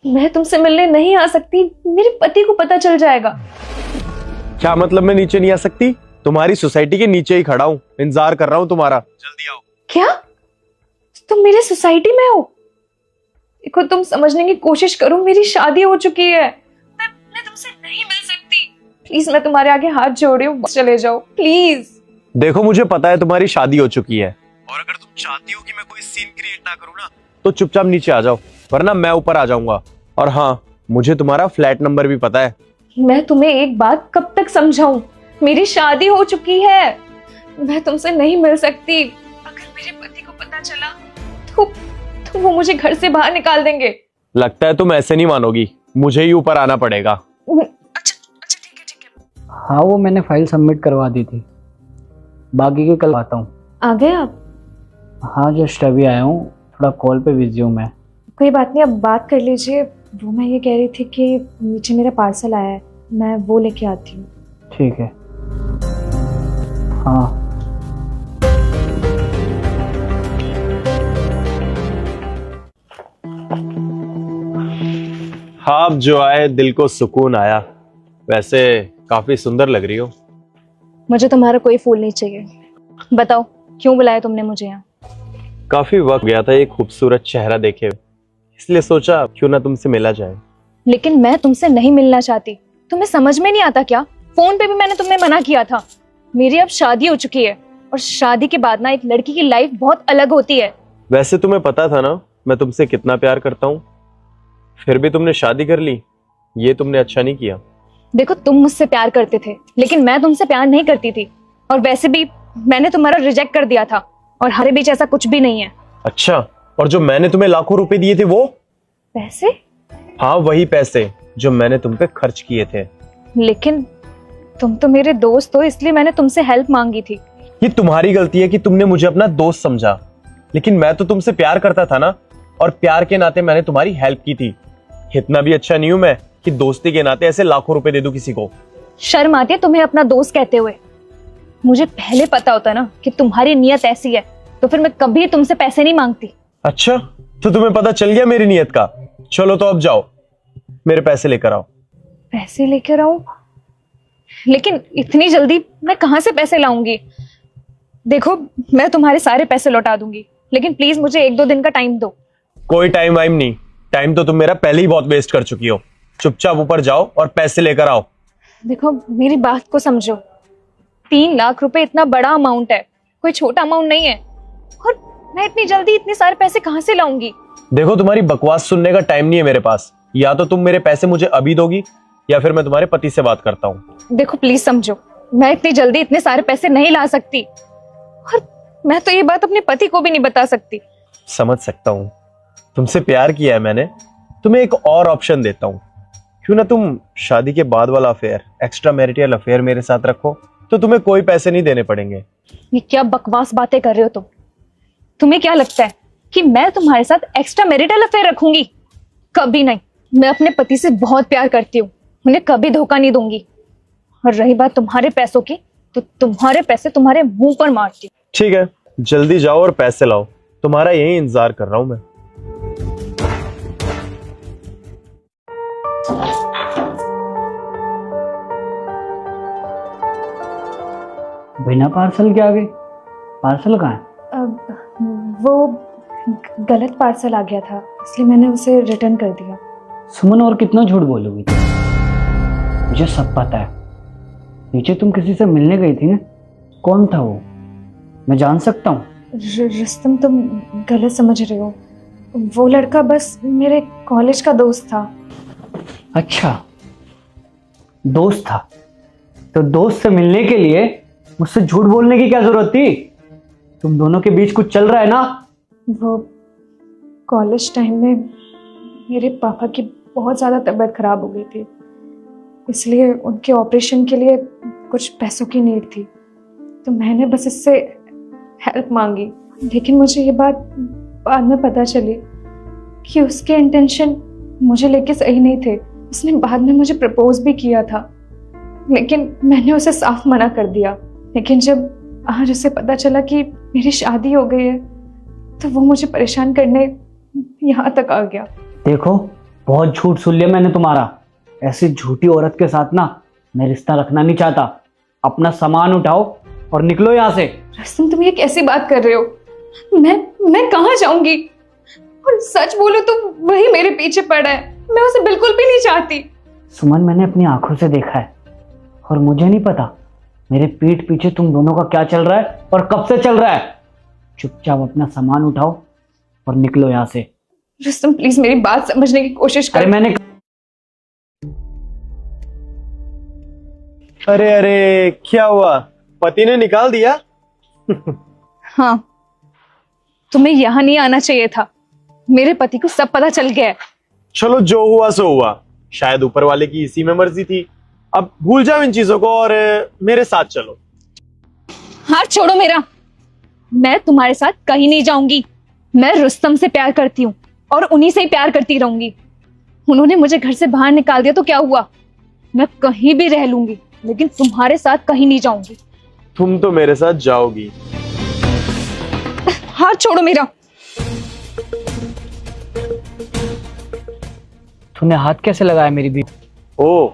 मैं तुमसे मिलने नहीं आ सकती, मेरे पति को पता चल जाएगा। क्या मतलब मैं नीचे नहीं आ सकती? तुम्हारी सोसाइटी के नीचे ही खड़ा हूँ, इंतजार कर रहा हूँ तुम्हारा, जल्दी आओ। क्या तुम मेरे सोसाइटी में हो? देखो तुम समझने की कोशिश करो, मेरी शादी हो चुकी है। मैं तुमसे नहीं मिल सकती। प्लीज मैं तुम्हारे आगे हाथ जोड़ रही हूँ, चले जाओ प्लीज। देखो मुझे पता है तुम्हारी शादी हो चुकी है, और अगर तुम चाहती हो कि मैं कोई सीन क्रिएट ना करूँ ना, तो चुपचाप नीचे आ जाओ, वरना मैं ऊपर आ जाऊंगा। और हाँ, मुझे तुम्हारा फ्लैट नंबर भी पता है। मैं तुम्हें एक बात कब तक समझाऊं? मेरी शादी हो चुकी है, मैं तुमसे नहीं मिल सकती। अगर मेरे पति को पता चला तो वो मुझे घर से बाहर निकाल देंगे। लगता है तुम ऐसे नहीं मानोगी, मुझे ही ऊपर आना पड़ेगा। अच्छा ठीक है। हाँ, वो मैंने फाइल सबमिट करवा दी थी, बाकी के कल आता हूँ। आ गए आप? हाँ, जस्ट अभी आया हूँ, थोड़ा कॉल पे बिजी हूँ मैं। कोई बात नहीं, अब बात कर लीजिए। वो मैं ये कह रही थी कि नीचे मेरा पार्सल आया है, मैं वो लेके आती हूँ। ठीक है। हाँ, हाँ, अब जो आए दिल को सुकून आया। वैसे काफी सुंदर लग रही हो। मुझे तुम्हारा कोई फूल नहीं चाहिए। बताओ क्यों बुलाया तुमने मुझे यहाँ? काफी वक्त गया था ये खूबसूरत चेहरा देखे, इसलिए सोचा क्यों ना तुमसे मिला जाए। लेकिन मैं तुमसे नहीं मिलना चाहती। तुम्हें समझ में नहीं आता क्या? फोन पे भी मैंने तुम्हें मना किया था। मेरी अब शादी हो चुकी है, और शादी के बाद ना एक लड़की की लाइफ बहुत अलग होती है। वैसे तुम्हें पता था ना मैं तुमसे कितना प्यार करता हूँ, फिर भी तुमने शादी कर ली। ये तुमने अच्छा नहीं किया। देखो तुम मुझसे प्यार करते थे, लेकिन मैं तुमसे प्यार नहीं करती थी। और वैसे भी मैंने तुम्हारा रिजेक्ट कर दिया था, और हमारे बीच ऐसा कुछ भी नहीं है। अच्छा, और जो मैंने तुम्हें लाखों रुपए दिए थे वो? पैसे? हाँ, वही पैसे जो मैंने तुम पे खर्च किए थे। लेकिन तुम तो मेरे दोस्त हो, इसलिए मैंने तुमसे हेल्प मांगी थी। ये तुम्हारी गलती है कि तुमने मुझे अपना दोस्त समझा, लेकिन मैं तो तुमसे प्यार करता था ना, और प्यार के नाते मैंने तुम्हारी हेल्प की थी। इतना भी अच्छा नहीं हूं मैं कि दोस्ती के नाते ऐसे लाखों रुपए दे दूं किसी को। शर्म आती है तुम्हें अपना दोस्त कहते हुए? मुझे पहले पता होता ना कि तुम्हारी नियत ऐसी है, तो फिर मैं कभी तुमसे पैसे नहीं मांगती। अच्छा, तो तुम्हें पता चल गया मेरी नियत का। चलो तो अब जाओ, मेरे पैसे लेकर आओ। पैसे लेकर आऊं? लेकिन इतनी जल्दी मैं कहां से पैसे लाऊंगी? देखो मैं तुम्हारे सारे पैसे लौटा दूंगी, लेकिन प्लीज मुझे 1-2 दिन का टाइम दो। कोई टाइम वाइम नहीं, टाइम तो तुम मेरा पहले ही बहुत वेस्ट कर चुकी हो। चुपचाप ऊपर जाओ और पैसे लेकर आओ। देखो मेरी बात को समझो, 3 लाख रुपए इतना बड़ा अमाउंट है, कोई छोटा अमाउंट नहीं है। और मैं इतनी जल्दी इतने सारे पैसे कहां से लाऊंगी? देखो तुम्हारी बकवास सुनने का टाइम नहीं है मेरे पास। या तो तुम मेरे पैसे मुझे अभी दोगी, या फिर मैं तुम्हारे पति से बात करता हूँ। देखो प्लीज समझो, मैं इतनी जल्दी इतने सारे पैसे नहीं ला सकती, और मैं तो ये बात अपने पति को भी नहीं बता सकती। समझ सकता हूँ, तुमसे प्यार किया है मैंने। तुम्हें एक और ऑप्शन देता हूँ, क्यों ना तुम शादी के बाद वाला अफेयर, एक्स्ट्रा मैरिटल अफेयर मेरे साथ रखो, तो तुम्हें कोई पैसे नहीं देने पड़ेंगे। ये क्या बकवास बातें कर रहे हो तुम? तुम्हें क्या लगता है कि मैं तुम्हारे साथ एक्स्ट्रा मैरिटल अफेयर रखूंगी? कभी नहीं। मैं अपने पति से बहुत प्यार करती हूँ, उन्हें कभी धोखा नहीं दूंगी। और रही बात तुम्हारे पैसों की, तो तुम्हारे पैसे तुम्हारे मुंह पर मारती हूँ। ठीक है, जल्दी जाओ और पैसे लाओ, तुम्हारा यही इंतजार कर रहा हूं मैं। बिना पार्सल के आ गई? पार्सल कहाँ है? वो गलत पार्सल आ गया था, इसलिए मैंने उसे रिटर्न कर दिया। सुमन, और कितना झूठ बोलोगी? मुझे सब पता है। नीचे तुम किसी से मिलने गई थी ना, कौन था वो? मैं जान सकता हूँ? रुस्तम, तुम गलत समझ रहे हो। वो लड़का बस मेरे कॉलेज का दोस्त था। अच्छा, दोस्त था? तो दोस्त से मिलने के लिए मुझसे झूठ बोलने की क्या जरूरत थी? तुम दोनों के बीच कुछ चल रहा है ना? वो कॉलेज टाइम में मेरे पापा की बहुत ज़्यादा तबीयत खराब हो गई थी, इसलिए उनके ऑपरेशन के लिए कुछ पैसों की नीड थी, तो मैंने बस इससे हेल्प मांगी। लेकिन मुझे ये बात बाद में पता चली कि उसके इंटेंशन मुझे लेके सही नहीं थे। उसने बाद में मुझे प्रपोज भी किया था, लेकिन मैंने उसे साफ मना कर दिया। लेकिन जब आज उसे पता चला कि मेरी शादी हो गई है, तो वो मुझे परेशान करने यहाँ तक आ गया। देखो, बहुत झूठ सुन लिया मैंने तुम्हारा। ऐसी झूठी औरत के साथ ना मैं रिश्ता रखना नहीं चाहता। अपना सामान उठाओ और निकलो यहाँ से। रुस्तम, तुम ये कैसी बात कर रहे हो? मैं कहाँ जाऊंगी? और सच बोलो तो वही मेरे पीछे पड़ा है। मैं उसे बिल्कुल भी नहीं चाहती। सुमन, मैंने अपनी आंखों से देखा है और मुझे नहीं पता मेरे पीठ पीछे तुम दोनों का क्या चल रहा है और कब से चल रहा है। चुपचाप अपना सामान उठाओ और निकलो यहाँ से। रुस्तम, प्लीज मेरी बात समझने की कोशिश कर। अरे मैंने अरे क्या हुआ, पति ने निकाल दिया? हाँ, तुम्हें यहाँ नहीं आना चाहिए था। मेरे पति को सब पता चल गया है। चलो जो हुआ सो हुआ, शायद ऊपर वाले की इसी में मर्जी थी। अब भूल जाओ इन चीजों को और मेरे साथ चलो। हाथ छोड़ो मेरा। मैं तुम्हारे साथ कहीं नहीं जाऊंगी। मैं रुस्तम से प्यार करती हूँ और उन्हीं से ही प्यार करती रहूंगी। उन्होंने मुझे घर से बाहर निकाल दिया तो क्या हुआ? मैं कहीं भी रह लूंगी, लेकिन तुम्हारे साथ कहीं नहीं जाऊंगी। तुम तो मेरे साथ जाओगी। हाथ छोड़ो मेरा। तूने हाथ कैसे लगाया मेरी बीवी? ओ,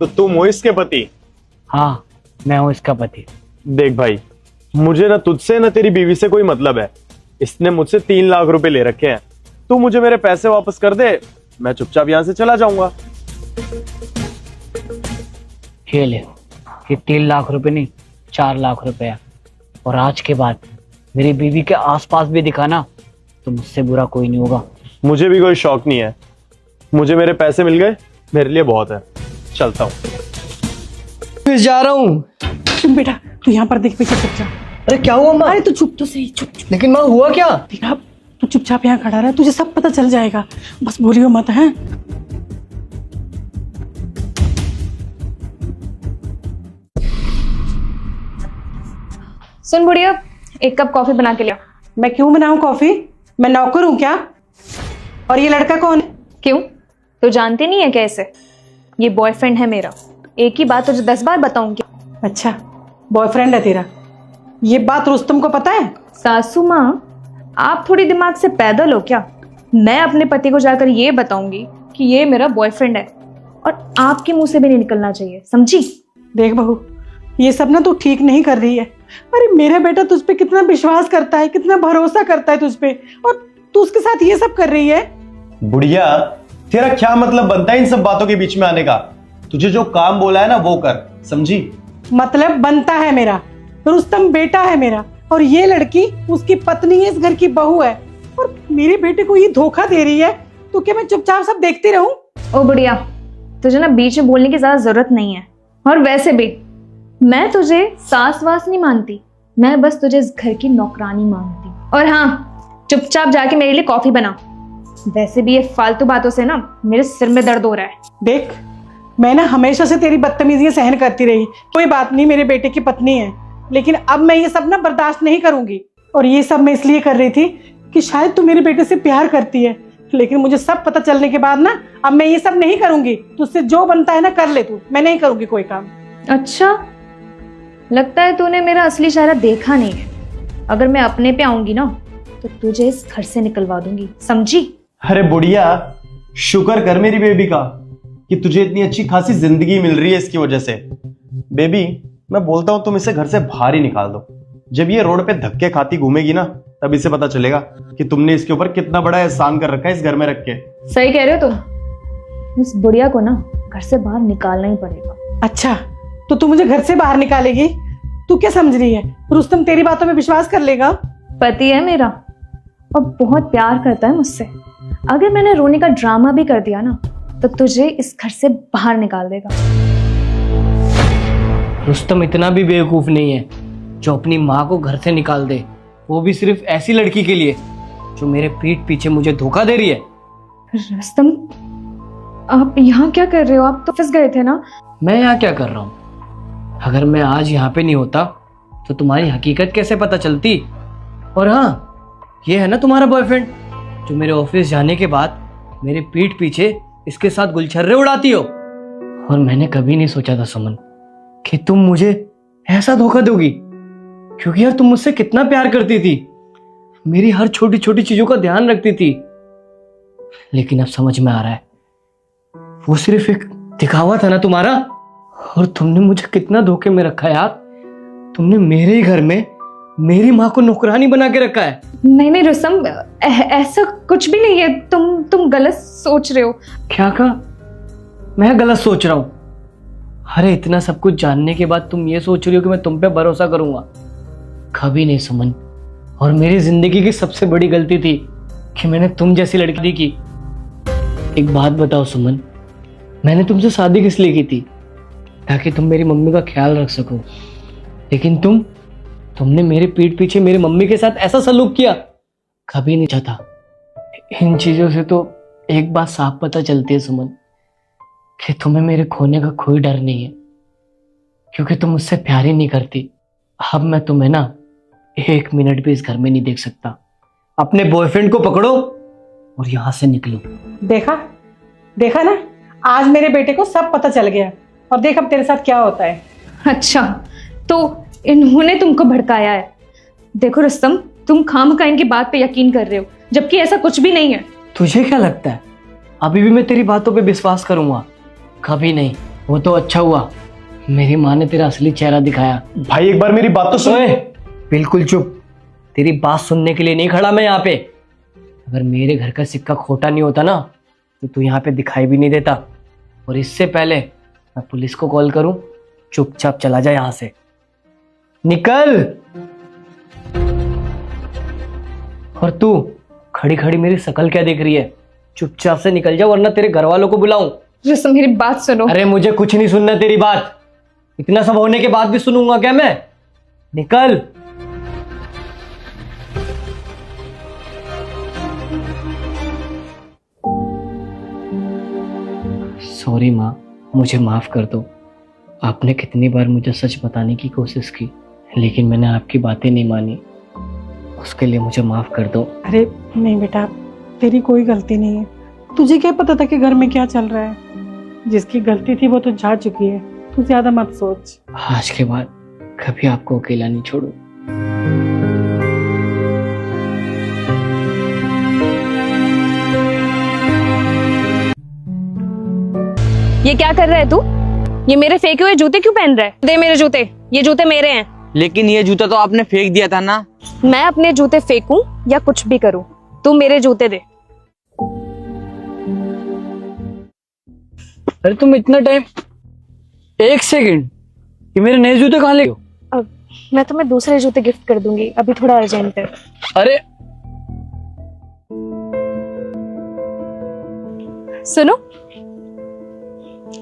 तो तुम हो इसके पति? हाँ, मैं हूँ इसका पति। देख भाई, मुझे ना तुझसे ना तेरी बीवी से कोई मतलब है। इसने मुझसे 3 लाख रुपए ले रखे हैं। तू मुझे मेरे पैसे वापस कर दे, मैं चुपचाप यहां से चला जाऊंगा। ये ले, ये 3 लाख रुपए नहीं 4 लाख रुपए है। और आज के बाद मेरी बीवी के आसपास भी दिखाना तो मुझसे बुरा कोई नहीं होगा। मुझे भी कोई शौक नहीं है। मुझे मेरे पैसे मिल गए, मेरे लिए बहुत है। चलता हूँ। फिर जा रहा हूँ। बेटा तू यहाँ पर देख, पीछे चुपचाप। अरे क्या हुआ माँ? अरे तू चुप तो सही, चुप चुप। लेकिन माँ हुआ क्या? देखा, तू चुपचाप यहाँ खड़ा रहा, तुझे सब पता चल जाएगा। बस बोलियो मत, है? सुन बुढ़िया, 1 कप कॉफी बना के लिया। मैं क्यों बनाऊं कॉफी? मैं नौकर हूं क्या? और ये लड़का कौन है? क्यों, तो जानती नहीं है कैसे? ये बॉयफ्रेंड है मेरा। एक ही बात तुझे 10 बार बताऊंगी। अच्छा, बॉयफ्रेंड है तेरा? ये बात रुस्तम को पता है? सासू माँ, आप थोड़ी दिमाग से पैदल हो क्या? मैं अपने पति को जाकर ये बताऊंगी कि ये मेरा बॉयफ्रेंड है, और आपके मुंह से भी नहीं निकलना चाहिए, समझी? देख बहू, ये सब ना तू ठीक नहीं कर रही है। अरे मेरा बेटा तुझ पे कितना विश्वास करता है, कितना भरोसा करता है तुझ पे, और तू उसके साथ ये सब कर रही है। बुढ़िया, तेरा क्या मतलब बनता है इन सब बातों के बीच में आने का? तुझे जो काम बोला है ना वो कर, समझी? मतलब बनता है मेरा। रुस्तम बेटा है मेरा, और ये लड़की उसकी पत्नी है, इस घर की बहू है, और मेरे बेटे को ये धोखा दे रही है। तो क्या मैं चुपचाप सब देखती रहूं? ओ बुढ़िया, तुझे ना बीच में बोलने की ज्यादा जरूरत नहीं है। और वैसे भी मैं तुझे सास वास नहीं मानती, मैं बस तुझे इस घर की नौकरानी मानती। और हाँ, चुपचाप जाके मेरे लिए कॉफी बना। वैसे भी ये फालतू बातों से ना मेरे सिर में दर्द हो रहा है। देख, मैं ना हमेशा से तेरी बदतमीजियां सहन करती रही। कोई बात नहीं, मेरे बेटे की पत्नी है, लेकिन अब मैं ये सब ना बर्दाश्त नहीं करूंगी। और ये सब मैं इसलिए कर रही थी कि शायद तू मेरे बेटे से प्यार करती है, लेकिन मुझे सब पता चलने के बाद ना अब मैं ये सब नहीं करूंगी। तुझसे जो बनता है ना कर ले तू, मैं नहीं करूंगी कोई काम। अच्छा, लगता है तूने मेरा असली चेहरा देखा नहीं है। अगर मैं अपने पे आऊंगी ना तो तुझे इस घर से निकलवा दूंगी, समझी? अरे बुढ़िया, शुक्र कर मेरी बेबी का कि तुझे इतनी अच्छी खासी जिंदगी मिल रही है इसकी वजह से। बेबी, मैं बोलता हूं तुम इसे घर से बाहर ही निकाल दो। जब ये रोड पे धक्के खाती घूमेगी ना, तब इसे पता चलेगा कि तुमने इसके ऊपर कितना बड़ा एहसान कर रखा है इस घर में रख के। सही कह रहे हो तुम। इस बुढ़िया को ना घर से बाहर निकालना ही पड़ेगा। अच्छा, तो तू मुझे घर से बाहर निकालेगी? तू क्या समझ रही है रुस्तम तेरी बातों में विश्वास कर लेगा? पति है मेरा और बहुत प्यार करता है मुझसे। अगर मैंने रोने का ड्रामा भी कर दिया ना तो तुझे इस घर से बाहर निकाल देगा। रुस्तम इतना भी बेवकूफ नहीं है जो अपनी माँ को घर से निकाल दे, वो भी सिर्फ ऐसी लड़की के लिए जो मेरे पीठ पीछे मुझे धोखा दे रही है। रुस्तम, आप यहाँ क्या कर रहे हो? आप तो फंस गए थे ना। मैं यहाँ क्या कर रहा हूँ? अगर मैं आज यहाँ पे नहीं होता तो तुम्हारी हकीकत कैसे पता चलती? और हाँ, ये है ना तुम्हारा बॉयफ्रेंड जो मेरे ऑफिस जाने के बाद मेरे पीठ पीछे इसके साथ गुलछर्रे उड़ाती हो। और मैंने कभी नहीं सोचा था सुमन कि तुम मुझे ऐसा धोखा दोगी, क्योंकि यार तुम मुझसे कितना प्यार करती थी, मेरी हर छोटी छोटी चीजों का ध्यान रखती थी। लेकिन अब समझ में आ रहा है वो सिर्फ एक दिखावा था ना तुम्हारा। और तुमने मुझे कितना धोखे में रखा यार। तुमने मेरे ही घर में मेरी माँ को नौकरानी बना के रखा है। नहीं नहीं रुस्तम, ऐसा कुछ भी नहीं है। तुम गलत सोच रहे हो। क्या कहा? मैं गलत सोच रहा हूँ? अरे इतना सब कुछ जानने के बाद तुम ये सोच रही हो कि मैं तुम पे भरोसा करूंगा? कभी नहीं सुमन। और मेरी जिंदगी की सबसे बड़ी गलती थी कि मैंने तुम जैसी लड़की दी की। एक बात बताओ सुमन, मैंने तुमसे शादी किस लिए की थी? ताकि तुम मेरी मम्मी का ख्याल रख सको। लेकिन तुमने मेरे पीठ पीछे मेरी मम्मी के साथ ऐसा सलूक किया। कभी नहीं चाहता। इन चीजों से तो एक बात साफ पता चलती है सुमन, कि तुम्हें मेरे खोने का कोई डर नहीं है, क्योंकि तुम मुझसे प्यार ही नहीं करती। अब मैं तुम्हें ना 1 मिनट भी इस घर में नहीं देख सकता। अपने बॉयफ्रेंड को पकड़ो और यहां से निकलो। देखा ना, आज मेरे बेटे को सब पता चल गया। और देख अब तेरे साथ क्या होता है। अच्छा, तो इन्होंने तुमको भड़काया है। देखो रुस्तम, तुम खामखा इनकी बात पे यकीन कर रहे हो, जबकि ऐसा कुछ भी नहीं है। तुझे क्या लगता है अभी भी मैं तेरी बातों पे विश्वास करूंगा? कभी नहीं। वो तो अच्छा हुआ मेरी माँ ने तेरा असली चेहरा दिखाया। भाई एक बार मेरी बात तो सुन। ओए, बिल्कुल चुप। तेरी बात सुनने के लिए नहीं खड़ा मैं यहाँ पे। अगर मेरे घर का सिक्का खोटा नहीं होता ना, तो तू यहाँ पे दिखाई भी नहीं देता। और इससे पहले मैं पुलिस को कॉल करूं, चुपचाप चला जा यहाँ से। निकल। और तू खड़ी खड़ी मेरी शक्ल क्या देख रही है? चुपचाप से निकल जा, वरना तेरे घर वालों को बुलाऊं। रुस्तम मेरी बात सुनो। अरे मुझे कुछ नहीं सुनना तेरी बात। इतना सब होने के बाद भी सुनूंगा क्या मैं? निकल। सॉरी माँ, मुझे माफ कर दो। आपने कितनी बार मुझे सच बताने की कोशिश की, लेकिन मैंने आपकी बातें नहीं मानी। उसके लिए मुझे माफ कर दो। अरे नहीं बेटा, तेरी कोई गलती नहीं है। तुझे क्या पता था कि घर में क्या चल रहा है? जिसकी गलती थी वो तो जा चुकी है। तू ज्यादा मत सोच। आज के बाद कभी आपको अकेला नहीं छोड़ू। ये क्या कर रहा है तू? ये मेरे फेंके हुए जूते क्यों पहन रहा है? दे मेरे जूते। ये जूते मेरे हैं। लेकिन ये जूता तो आपने फेंक दिया था ना। मैं अपने जूते फेंकूं या कुछ भी करूं, तू मेरे जूते दे। अरे तुम इतना टाइम, 1 सेकंड, ये मेरे नए जूते कहाँ ले गए? अब मैं तुम्हें दूसरे जूते गिफ्ट कर दूंगी, अभी थोड़ा अर्जेंट है। अरे सुनो,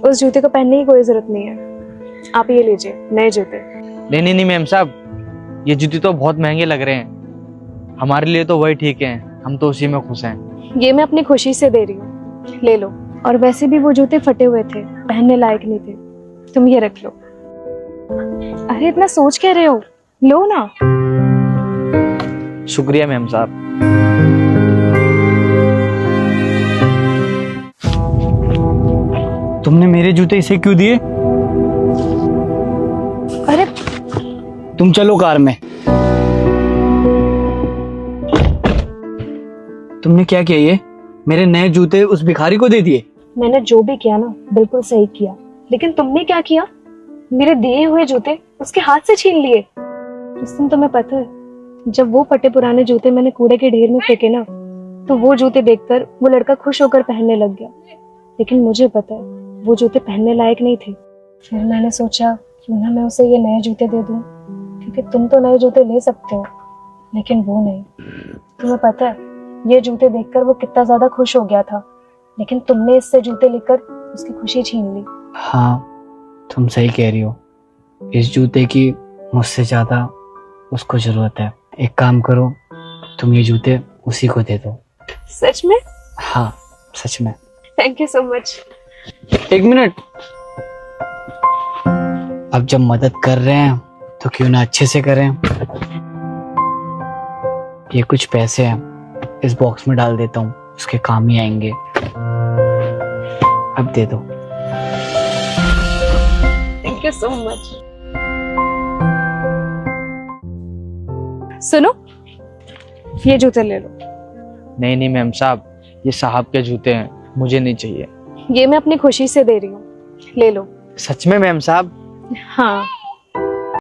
उस जूते को पहनने की कोई जरूरत नहीं है। आप ये लीजिए नए जूते। नहीं नहीं मैम साहब, ये जूते तो बहुत महंगे लग रहे हैं। हमारे लिए तो वही ठीक है, हम तो उसी में खुश हैं। ये मैं अपनी खुशी से दे रही हूँ, ले लो। और वैसे भी वो जूते फटे हुए थे, पहनने लायक नहीं थे। तुम ये रख लो। अरे इतना सोच क्या रहे हो, लो ना। शुक्रिया मैम साहब। तुमने मेरे जूते इसे क्यों दिए? अरे तुम चलो कार में। तुमने क्या किया? ये मेरे नए जूते उस भिखारी को दे दिए? मैंने जो भी किया ना बिल्कुल सही किया, लेकिन तुमने क्या किया? मेरे दिए हुए जूते उसके हाथ से छीन लिए। उस दिन तुम्हें पता है, जब वो फटे पुराने जूते मैंने कूड़े के ढेर में फेंके ना, तो वो जूते देखकर वो लड़का खुश होकर पहनने लग गया। लेकिन मुझे पता है वो जूते पहनने लायक नहीं थे। फिर मैंने सोचा क्यों ना मैं उसे ये नए जूते दे दूं, क्योंकि तुम तो नए जूते ले सकते हो, लेकिन वो नहीं। तुम्हें पता है ये जूते देखकर वो कितना ज्यादा खुश हो गया था, लेकिन तुमने इससे जूते लेकर उसकी खुशी छीन ली। हाँ, तुम सही कह रही हो। इस जूते की मुझसे ज्यादा उसको जरूरत है। एक काम करो, तुम ये जूते उसी को दे दो। सच में? हाँ सच में। Thank you so much. 1 minute. अब जब मदद कर रहे हैं तो क्यों ना अच्छे से करें। ये कुछ पैसे हैं, इस बॉक्स में डाल देता हूँ, उसके काम ही आएंगे। अब दे दो। Thank you so much. सुनो, ये जूते ले लो। नहीं नहीं मैम साहब, ये साहब के जूते हैं, मुझे नहीं चाहिए। ये मैं अपनी खुशी से दे रही हूँ, ले लो। सच में मैम साहब? हाँ,